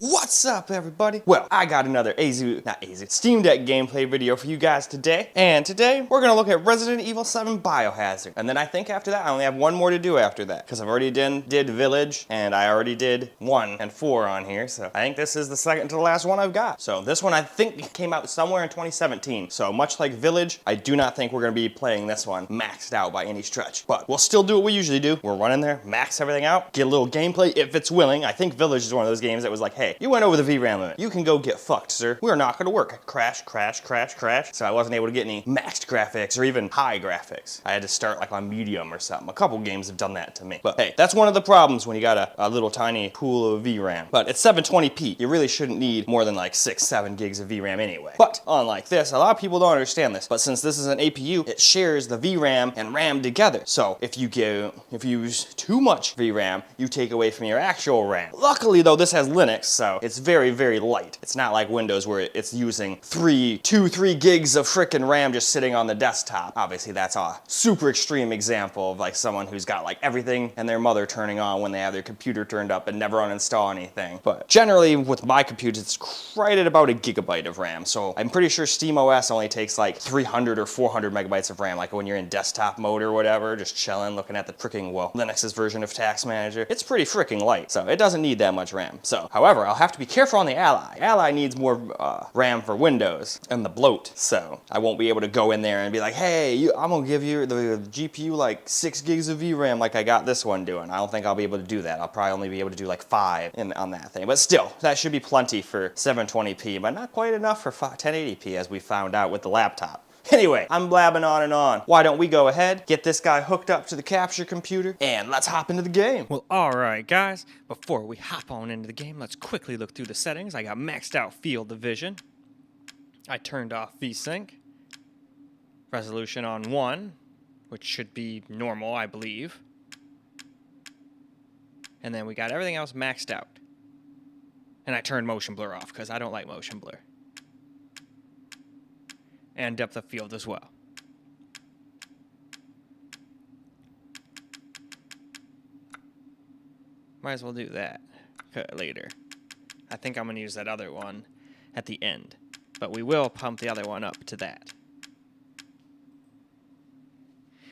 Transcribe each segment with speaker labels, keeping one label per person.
Speaker 1: What's up, everybody? Well, I got another Steam Deck gameplay video for you guys today. And today, we're gonna look at Resident Evil 7 Biohazard. And then I think after that, I only have one more to do after that. Because I've already did Village, and I already did 1 and 4 on here. So I think this is the second to the last one I've got. So this one I think came out somewhere in 2017. So much like Village, I do not think we're gonna be playing this one maxed out by any stretch. But we'll still do what we usually do. We'll run in there, max everything out, get a little gameplay if it's willing. I think Village is one of those games that was like, hey, you went over the VRAM limit. You can go get fucked, sir. We're not gonna work. Crash, crash, crash, crash. So I wasn't able to get any maxed graphics or even high graphics. I had to start like on medium or something. A couple games have done that to me. But hey, that's one of the problems when you got a little tiny pool of VRAM. But it's 720p. You really shouldn't need more than like 6-7 gigs of VRAM anyway. But unlike this, a lot of people don't understand this. But since this is an APU, it shares the VRAM and RAM together. So if you use too much VRAM, you take away from your actual RAM. Luckily though, this has Linux, so it's very, very light. It's not like Windows where it's using 3 gigs of frickin' RAM just sitting on the desktop. Obviously that's a super extreme example of like someone who's got like everything and their mother turning on when they have their computer turned up and never uninstall anything. But generally with my computer, it's right at about 1 gigabyte of RAM. So I'm pretty sure SteamOS only takes like 300 or 400 megabytes of RAM, like when you're in desktop mode or whatever, just chilling, looking at the frickin', well, Linux's version of Task Manager. It's pretty frickin' light, so it doesn't need that much RAM. So, however, I'll have to be careful on the Ally. Ally needs more RAM for Windows and the bloat, so I won't be able to go in there and be like, hey, I'm gonna give you the GPU like 6 gigs of VRAM like I got this one doing. I don't think I'll be able to do that. I'll probably only be able to do like 5 on that thing. But still, that should be plenty for 720p, but not quite enough for 1080p as we found out with the laptop. Anyway, I'm blabbing on and on. Why don't we go ahead, get this guy hooked up to the capture computer, and let's hop into the game.
Speaker 2: Well, alright guys, before we hop on into the game, let's quickly look through the settings. I got maxed out field of vision. I turned off VSync. Resolution on 1, which should be normal, I believe. And then we got everything else maxed out. And I turned motion blur off, because I don't like motion blur. And depth of field as well. Might as well do that later. I think I'm going to use that other one at the end. But we will pump the other one up to that.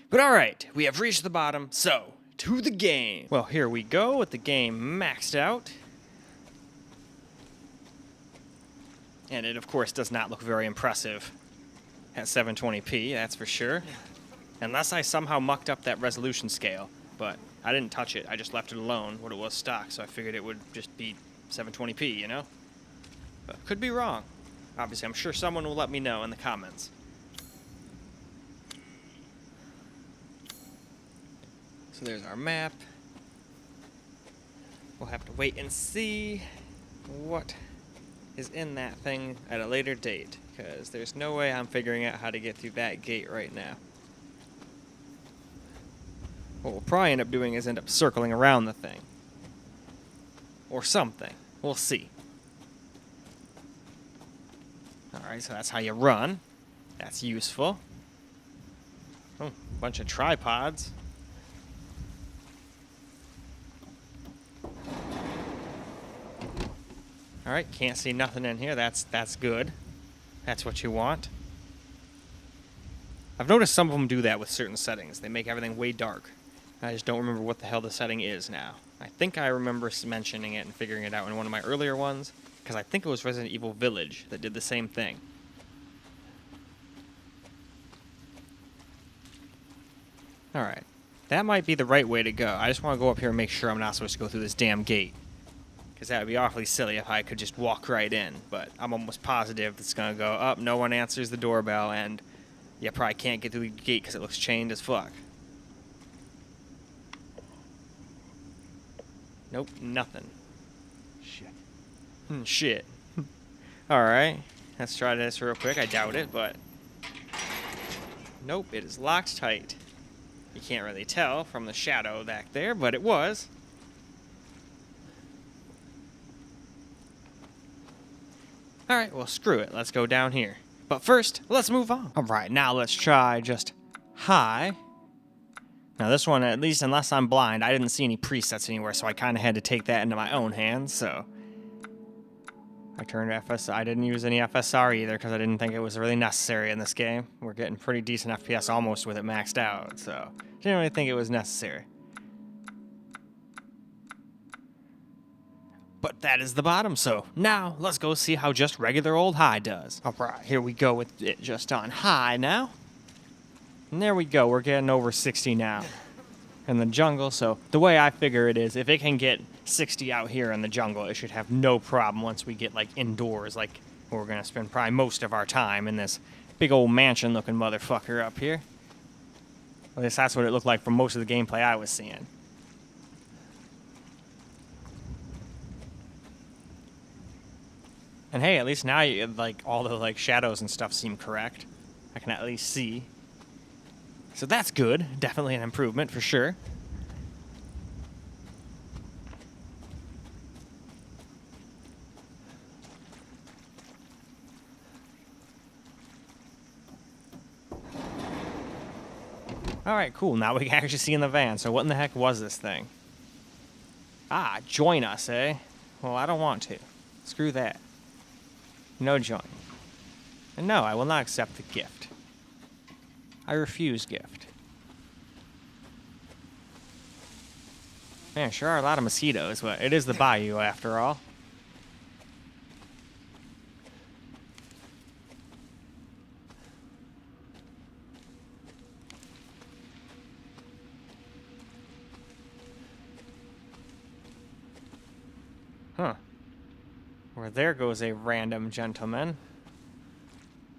Speaker 2: But alright, we have reached the bottom, so to the game. Well, here we go with the game maxed out. And it, of course, does not look very impressive at 720p, that's for sure. Unless I somehow mucked up that resolution scale, but I didn't touch it. I just left it alone, what it was stock, so I figured it would just be 720p, you know? But could be wrong. Obviously, I'm sure someone will let me know in the comments. So there's our map. We'll have to wait and see what is in that thing at a later date, because there's no way I'm figuring out how to get through that gate right now. What we'll probably end up doing is end up circling around the thing. Or something. We'll see. Alright, so that's how you run. That's useful. Oh, bunch of tripods. Alright, can't see nothing in here. That's good. That's what you want. I've noticed some of them do that with certain settings. They make everything way dark. I just don't remember what the hell the setting is now. I think I remember mentioning it and figuring it out in one of my earlier ones, because I think it was Resident Evil Village that did the same thing. Alright. That might be the right way to go. I just want to go up here and make sure I'm not supposed to go through this damn gate. Because that would be awfully silly if I could just walk right in. But I'm almost positive it's going to go up, no one answers the doorbell, and you probably can't get through the gate because it looks chained as fuck. Nope, nothing. Shit. Shit. Alright, let's try this real quick. I doubt it, but... Nope, it is locked tight. You can't really tell from the shadow back there, but it was. Alright, well, screw it. Let's go down here. But first, let's move on. Alright, now let's try just high. Now this one, at least unless I'm blind, I didn't see any presets anywhere, so I kind of had to take that into my own hands, so I turned FS. I didn't use any FSR either because I didn't think it was really necessary in this game. We're getting pretty decent FPS almost with it maxed out, so didn't really think it was necessary. But that is the bottom, so now let's go see how just regular old high does. All right, here we go with it just on high now. And there we go, we're getting over 60 now in the jungle. So the way I figure it is, if it can get 60 out here in the jungle, it should have no problem once we get like indoors, like where we're gonna spend probably most of our time in this big old mansion looking motherfucker up here. At least that's what it looked like from most of the gameplay I was seeing. And hey, at least now you, like all the like shadows and stuff seem correct. I can at least see. So that's good. Definitely an improvement for sure. All right, cool. Now we can actually see in the van. So what in the heck was this thing? Ah, join us, eh? Well, I don't want to. Screw that. No join. And no, I will not accept the gift. I refuse gift. Man, sure are a lot of mosquitoes, but it is the bayou after all. Huh. Well, there goes a random gentleman.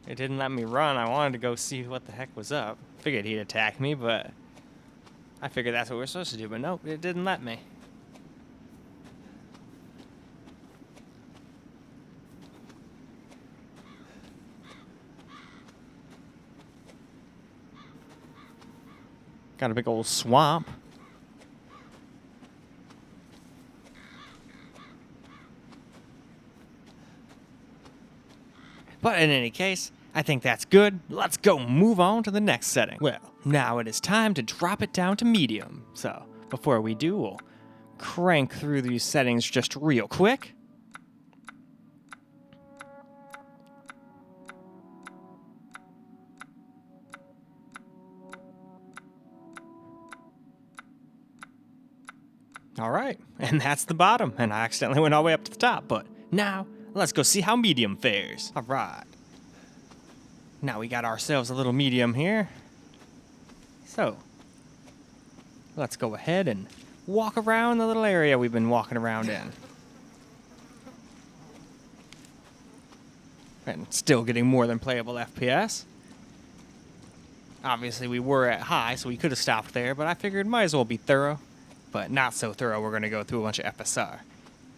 Speaker 2: It didn't let me run. I wanted to go see what the heck was up. Figured he'd attack me, but I figured that's what we're supposed to do, but nope, it didn't let me. Got a big old swamp. But in any case, I think that's good. Let's go move on to the next setting. Well, now it is time to drop it down to medium. So before we do, we'll crank through these settings just real quick. All right, and that's the bottom, and I accidentally went all the way up to the top, but now let's go see how medium fares. All right. Now we got ourselves a little medium here. So, let's go ahead and walk around the little area we've been walking around in. And still getting more than playable FPS. Obviously we were at high, so we could have stopped there, but I figured might as well be thorough. But not so thorough, we're going to go through a bunch of FSR.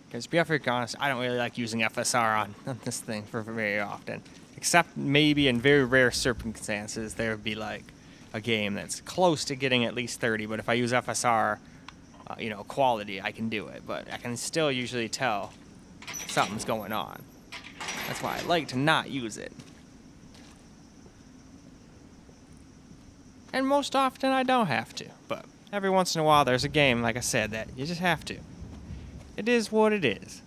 Speaker 2: Because to be perfectly honest, I don't really like using FSR on this thing for very often. Except maybe in very rare circumstances, there would be like a game that's close to getting at least 30. But if I use FSR, quality, I can do it. But I can still usually tell something's going on. That's why I like to not use it. And most often I don't have to. But every once in a while there's a game, like I said, that you just have to. It is what it is.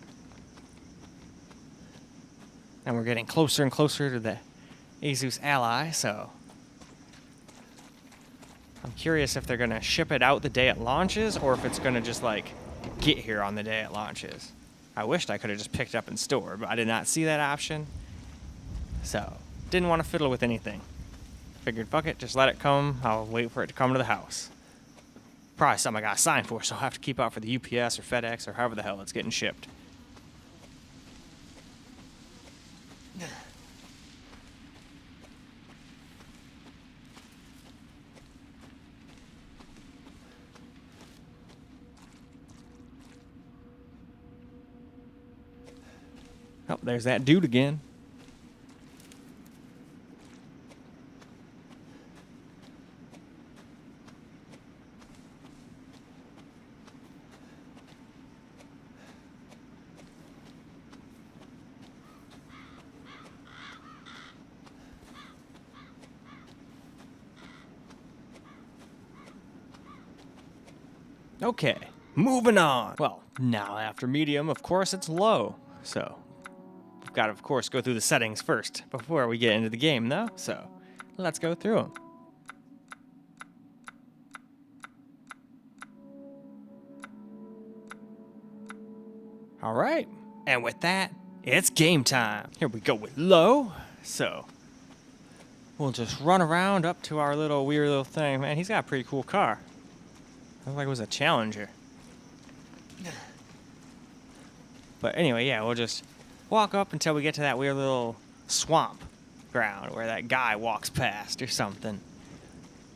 Speaker 2: And we're getting closer and closer to the Asus Ally, so I'm curious if they're going to ship it out the day it launches or if it's going to just, like, get here on the day it launches. I wished I could have just picked it up in store, but I did not see that option. So, didn't want to fiddle with anything. Figured, fuck it, just let it come. I'll wait for it to come to the house. Probably something I got signed for, so I'll have to keep out for the UPS or FedEx or however the hell it's getting shipped. Oh, there's that dude again. Okay, moving on. Well, now after medium, of course, it's low. So, got to, of course, go through the settings first before we get into the game, though. So let's go through them. All right. And with that, it's game time. Here we go with low. So we'll just run around up to our little weird little thing. Man, he's got a pretty cool car. Looked like it was a Challenger. But anyway, yeah, we'll just walk up until we get to that weird little swamp ground where that guy walks past or something.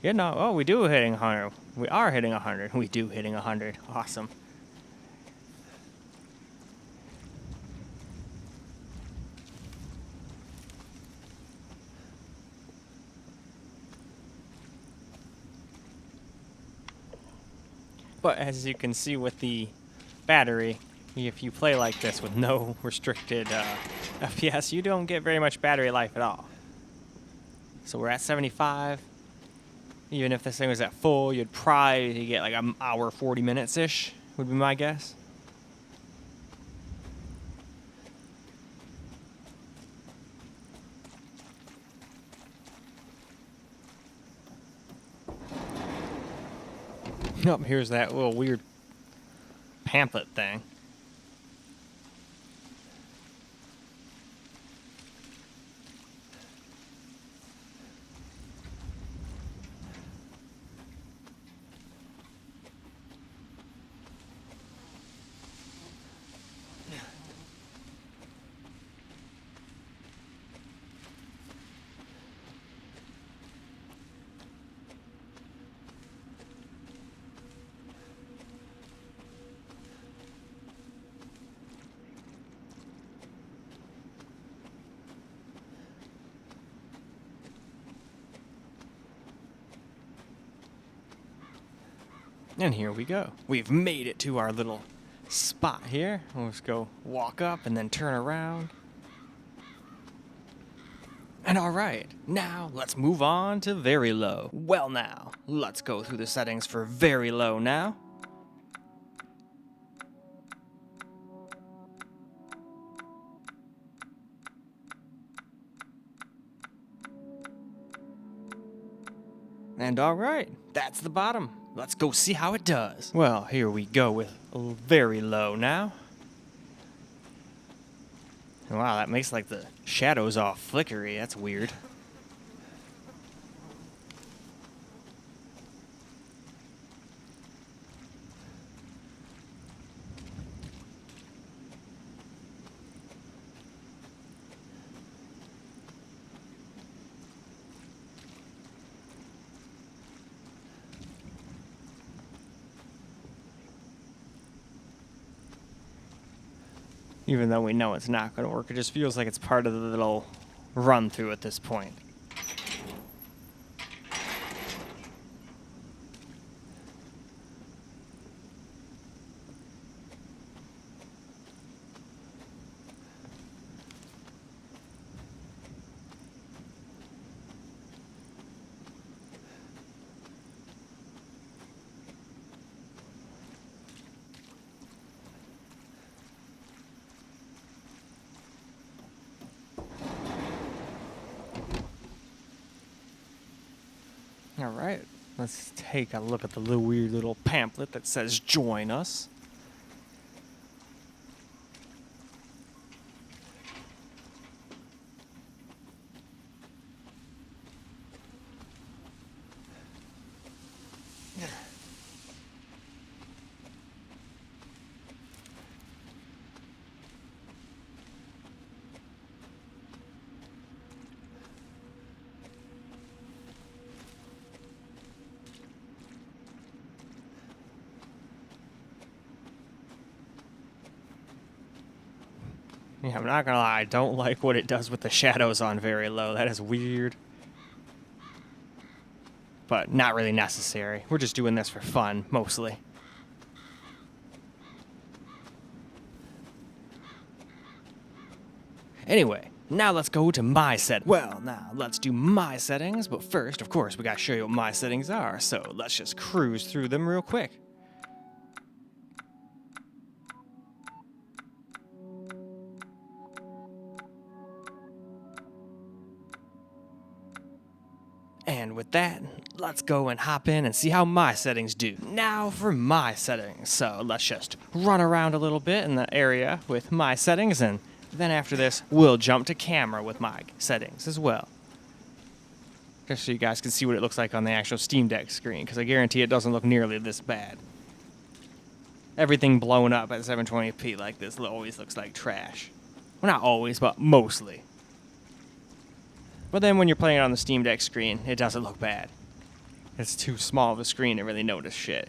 Speaker 2: You know, oh, we do hitting 100. We are hitting 100. We do hitting 100. Awesome. But as you can see with the battery, if you play like this with no restricted FPS, you don't get very much battery life at all. So we're at 75. Even if this thing was at full, you'd probably get like an hour, 40 minutes-ish, would be my guess. Oh, here's that little weird pamphlet thing. And here we go. We've made it to our little spot here. We'll just go walk up and then turn around. And all right, now let's move on to very low. Well now, let's go through the settings for very low now. And all right, that's the bottom. Let's go see how it does. Well, here we go with very low now. Wow, that makes like the shadows all flickery. That's weird. Even though we know it's not going to work, it just feels like it's part of the little run through at this point. All right, let's take a look at the little weird little pamphlet that says join us. Yeah, I'm not gonna lie, I don't like what it does with the shadows on very low. That is weird. But not really necessary. We're just doing this for fun, mostly. Anyway, now let's go to my settings. Well, now let's do my settings, but first, of course, we gotta show you what my settings are, so let's just cruise through them real quick. And with that, let's go and hop in and see how my settings do. Now for my settings. So let's just run around a little bit in the area with my settings, and then after this, we'll jump to camera with my settings as well. Just so you guys can see what it looks like on the actual Steam Deck screen, because I guarantee it doesn't look nearly this bad. Everything blown up at 720p like this always looks like trash. Well, not always, but mostly. But then when you're playing it on the Steam Deck screen, it doesn't look bad. It's too small of a screen to really notice shit.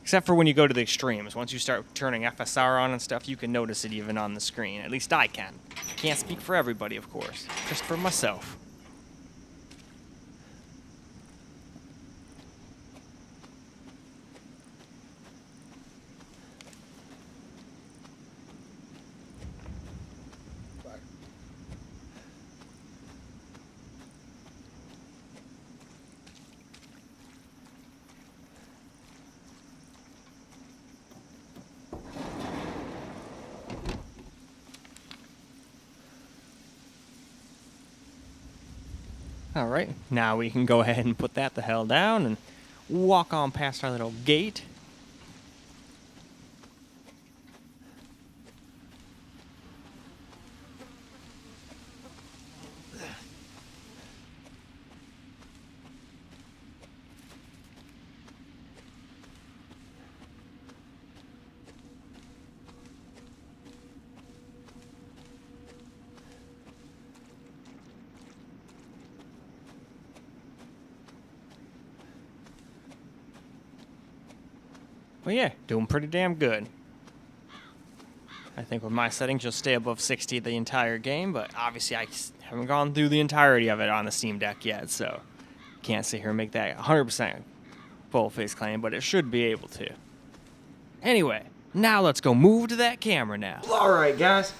Speaker 2: Except for when you go to the extremes. Once you start turning FSR on and stuff, you can notice it even on the screen. At least I can. Can't speak for everybody, of course. Just for myself. Alright, now we can go ahead and put that the hell down and walk on past our little gate. Well, yeah, doing pretty damn good. I think with my settings, you'll stay above 60 the entire game, but obviously I haven't gone through the entirety of it on the Steam Deck yet, so can't sit here and make that 100% full-face claim, but it should be able to. Anyway, now let's go move to that camera now.
Speaker 1: Alright guys,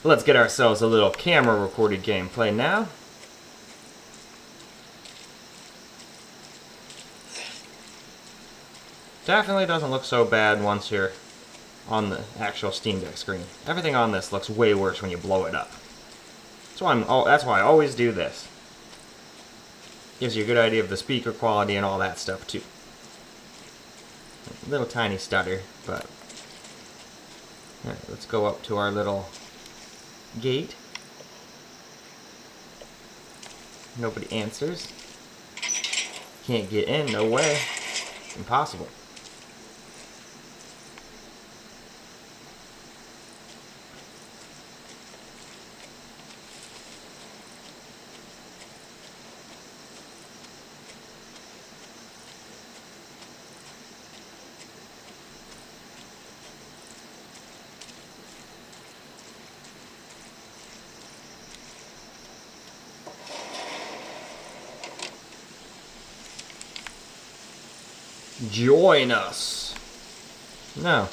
Speaker 1: let's get ourselves a little camera recorded gameplay now. Definitely doesn't look so bad once you're on the actual Steam Deck screen. Everything on this looks way worse when you blow it up. That's why I always do this. Gives you a good idea of the speaker quality and all that stuff too. A little tiny stutter, but... Alright, let's go up to our little gate. Nobody answers. Can't get in, no way. Impossible. Join us. No.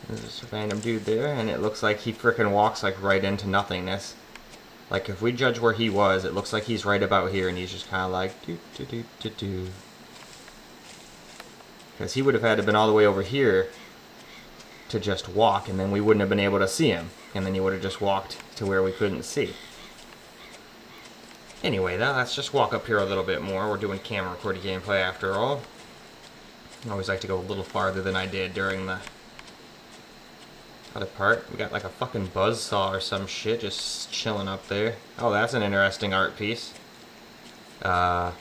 Speaker 1: There's this random dude there, and it looks like he frickin' walks like right into nothingness. Like if we judge where he was, it looks like he's right about here, and he's just kind of like do do do do do. Because he would have had to have been all the way over here to just walk, and then we wouldn't have been able to see him, and then he would have just walked to where we couldn't see. Anyway, though, let's just walk up here a little bit more. We're doing camera recorded gameplay after all. I always like to go a little farther than I did during the other part. We got like a fucking buzzsaw or some shit just chilling up there. Oh, that's an interesting art piece. I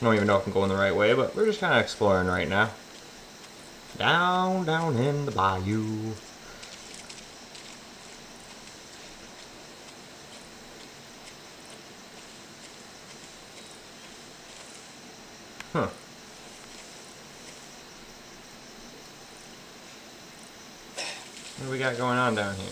Speaker 1: don't even know if I'm going the right way, but we're just kind of exploring right now. Down in the bayou. Huh. What do we got going on down here?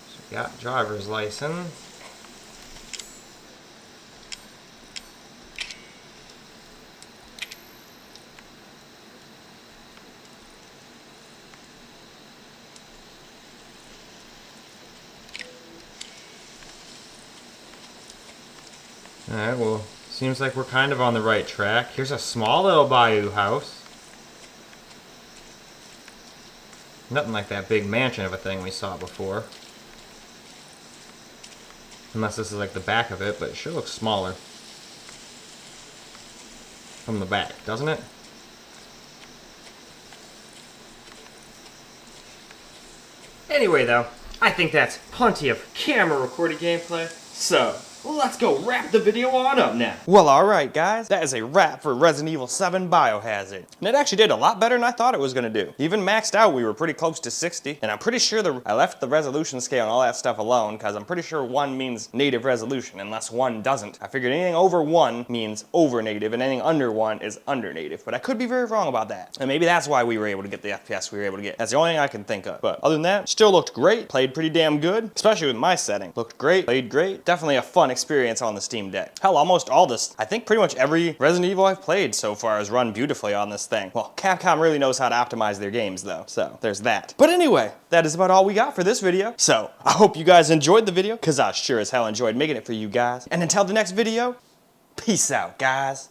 Speaker 1: So we got driver's license. Alright, well, seems like we're kind of on the right track. Here's a small little bayou house. Nothing like that big mansion of a thing we saw before. Unless this is like the back of it, but it sure looks smaller. From the back, doesn't it? Anyway though, I think that's plenty of camera recorded gameplay, so let's go wrap the video on up now. Well, alright guys, that is a wrap for Resident Evil 7 Biohazard. And it actually did a lot better than I thought it was going to do. Even maxed out, we were pretty close to 60, and I'm pretty sure I left the resolution scale and all that stuff alone, because I'm pretty sure 1 means native resolution, unless 1 doesn't. I figured anything over 1 means over native, and anything under 1 is under native, but I could be very wrong about that. And maybe that's why we were able to get the FPS we were able to get. That's the only thing I can think of. But other than that, still looked great, played pretty damn good, especially with my setting. Looked great, played great. Definitely a fun experience on the Steam Deck. Hell, almost all this, I think pretty much every Resident Evil I've played so far has run beautifully on this thing. Well, Capcom really knows how to optimize their games though, so there's that. But anyway, that is about all we got for this video. So, I hope you guys enjoyed the video, because I sure as hell enjoyed making it for you guys. And until the next video, peace out, guys.